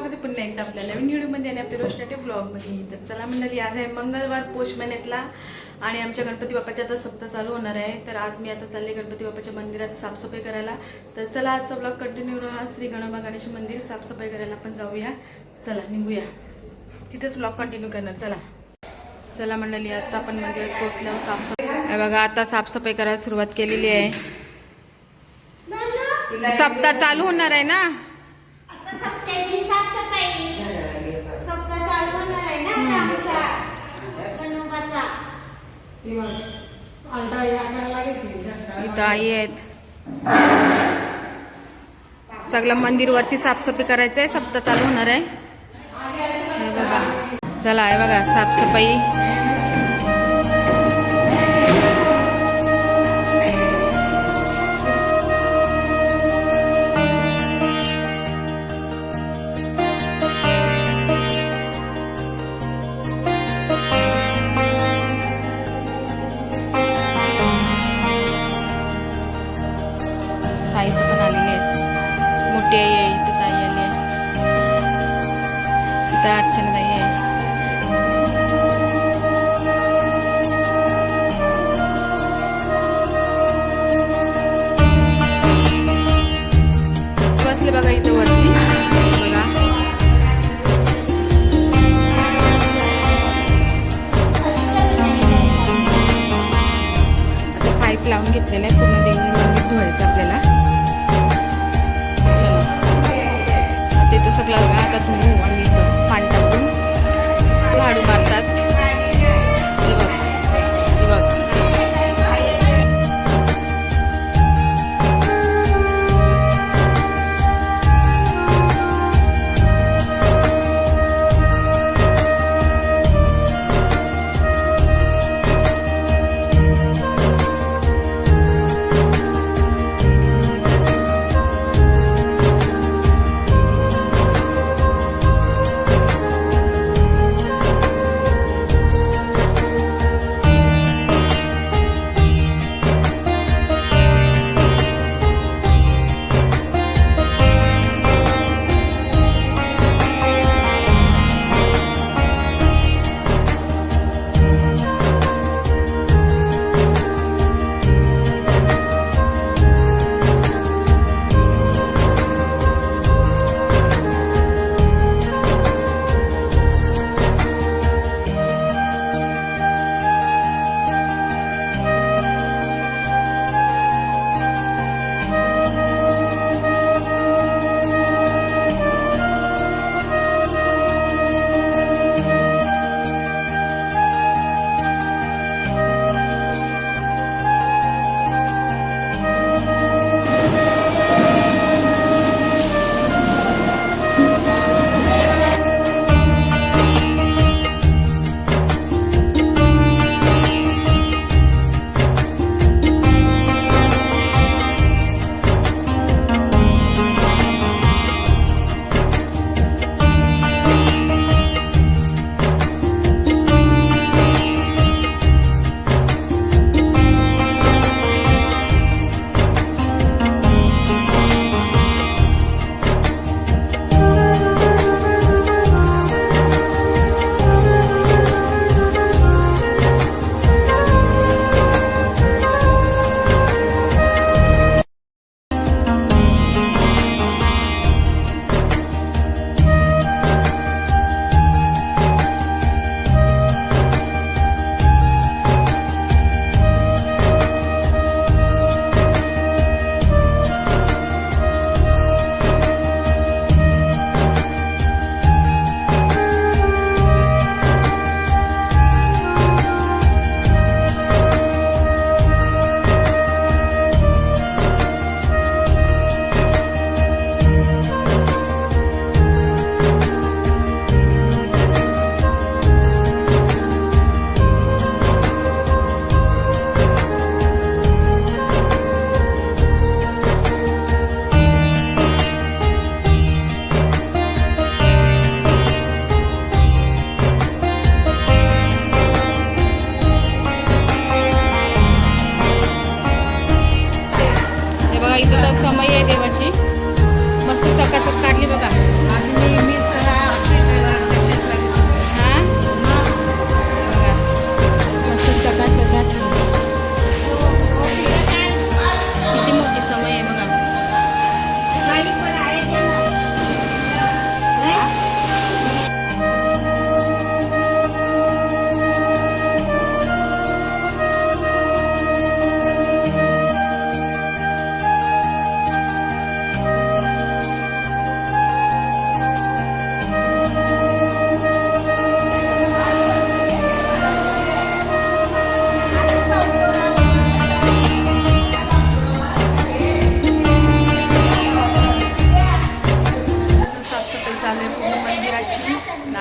स्वागत आहे पुन्हा एकदा आपल्या नवीन व्हिडिओमध्ये आणि आपल्या रोशनाटे ब्लॉगमध्ये. तर चला मंडळी, आज आहे मंगळवार पौष महिन्यातला आणि आमच्या गणपती बाप्पाच्या आता सप्ताह चालू होणार आहे. तर आज मी आता चालले गणपती बाप्पाच्या मंदिरात साफसफाई करायला. तर चला आजचा ब्लॉग कंटिन्यू राहा. श्री गणोबा गणेश मंदिर साफसफाई करायला आपण जाऊया. चला निघूया, तिथेच ब्लॉग कंटिन्यू करणार. चला मंडळी, आता आपण मंदिरात पोहोचल्यावर साफसफाई बघा. आता साफसफाई करायला सुरुवात केलेली आहे. सप्ताह चालू होणार आहे ना. इथं आई आहेत. सगळं मंदिर वरती साफसफाई करायचं आहे. सप्ताह चालू होणार आहे. हे बघा, चला आहे बघा साफसफाई. ताईचं पण आलेले आहेत. मोठी आई आहे इथं, ताई आली आहे. इथं अर्चनाताई आहे. बसले बघा इथं वरती. बघा आता पाईप लावून घेतलेलं आहे. पूर्ण देऊन मंदिर धुवायचं आपल्याला. तिथं सगळं आता धुवू आणि इथं पाणी टाकून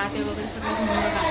पाते वगैरे सगळं घेऊन बघा.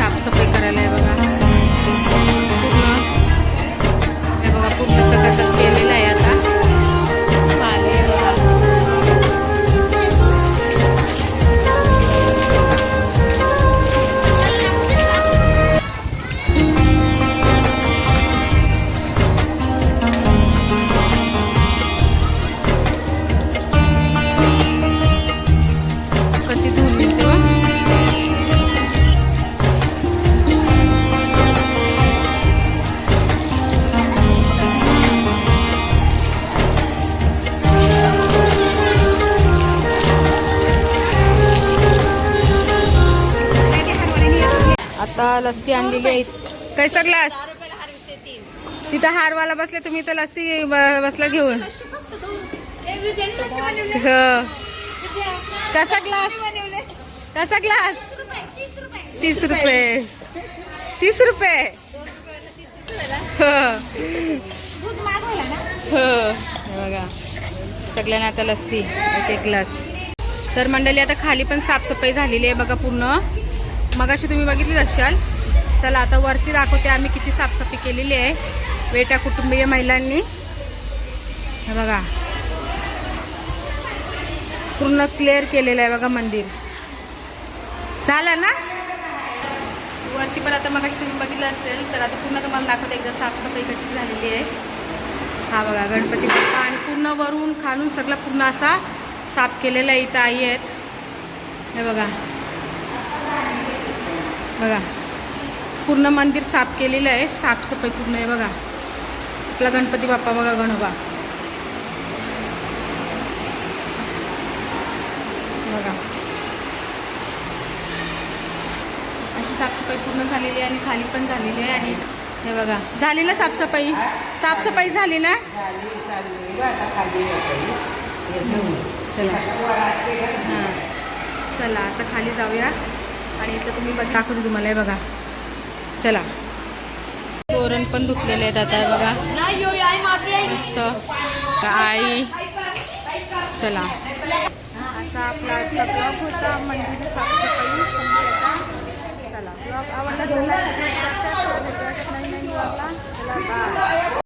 साफसफाई करायला आहे बघा. पूर्ण हे बघा पूर्ण चकाचक केलेलं आहे. आता खाली बघा कशी धुवून येते बघ. आता लस्सी आणलेली आहे. कैसा ग्लास? तिथं हारवाला बसले, तुम्ही तर लस्सी बसला घेऊन. कसा ग्लास? कसा ग्लास? 30 रुपये. 30 रुपये. बघा सगळ्यांना आता लस्सी एक ग्लास. तर मंडळी आता खाली पण साफसफाई झालेली आहे बघा पूर्ण. मगाशी तुम्ही बघितलीच असाल. चला आता वरती दाखवते आम्ही किती साफसफाई केलेली आहे वेटा कुटुंबीय महिलांनी. हे बघा पूर्ण क्लिअर केलेलं आहे बघा मंदिर. झालं ना वरती पण. आता मगाशी तुम्ही बघितलं असेल तर आता पुन्हा तुम्हाला दाखवते एकदा साफसफाई कशी झालेली आहे. हा बघा गणपती बाप्पा आणि पूर्ण वरून खालून सगळं पूर्ण असा साफ केलेला आहे. इथं आई आहेत हे बघा. बघा पूर्ण मंदिर साफ केलेलं आहे. साफसफाई पूर्ण आहे बघा. आपला गणपती बाप्पा बघा गणोबा बघा. अशी साफसफाई पूर्ण झालेली आहे आणि खाली पण झालेली आहे. आणि हे बघा झाली ना साफसफाई. साफसफाई झाली ना. चला हां चला आता खाली जाऊया आणि इथं तुम्ही दाखवते तुम्हाला हे बघा. चला तोरण पण धुतलेले आहेत आता बघा मस्त आई. चला असा आपला आजचा ब्लॉग होता मंदिर साफसफाई. चला ब्लॉग आवडला तर